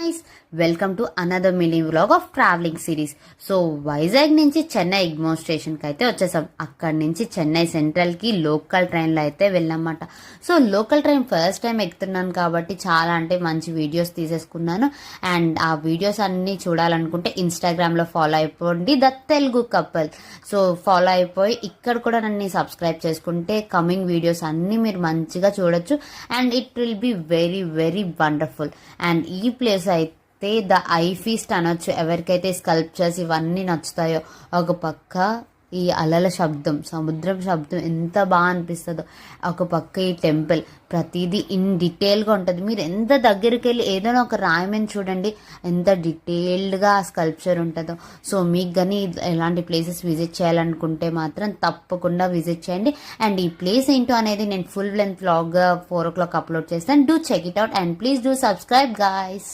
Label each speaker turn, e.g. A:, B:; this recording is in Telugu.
A: Guys, welcome to another mini vlog of travelling series. So Vizag నుంచి చెన్నై ఎగ్మోర్ స్టేషన్కి అయితే వచ్చేసాం. అక్కడి నుంచి చెన్నై సెంట్రల్కి లోకల్ ట్రైన్లో అయితే వెళ్ళామన్నమాట. So local train first time ఎక్కుతున్నాను కాబట్టి చాలా అంటే మంచి వీడియోస్ తీసేసుకున్నాను. అండ్ ఆ వీడియోస్ అన్నీ చూడాలనుకుంటే ఇన్స్టాగ్రామ్లో ఫాలో అయిపోండి, the Telugu couple. So follow అయిపోయి ఇక్కడ కూడా నన్ను సబ్స్క్రైబ్ చేసుకుంటే కమింగ్ వీడియోస్ అన్నీ మీరు మంచిగా చూడొచ్చు. And it will be very very wonderful. And ఈ ప్లేస్ అయితే ద ఐ ఫీస్ట్ అనొచ్చు. ఎవరికైతే స్కల్ప్చర్స్ ఇవన్నీ నచ్చుతాయో, ఒక పక్క ఈ అలల శబ్దం, సముద్రం శబ్దం ఎంత బాగా అనిపిస్తుందో, ఒక పక్క ఈ టెంపుల్, ప్రతిదీ ఇన్ డీటెయిల్గా ఉంటుంది. మీరు ఎంత దగ్గరికి వెళ్ళి ఏదైనా ఒక రాయమని చూడండి, ఎంత డీటెయిల్డ్గా ఆ స్కల్ప్చర్ ఉంటుందో. సో మీకు కానీ ఎలాంటి ప్లేసెస్ విజిట్ చేయాలనుకుంటే మాత్రం తప్పకుండా విజిట్ చేయండి. అండ్ ఈ ప్లేస్ ఏంటో అనేది నేను ఫుల్ లెంత్ వ్లాగ్గా 4 o'clock అప్లోడ్ చేస్తాను. Do check it out and please do subscribe guys.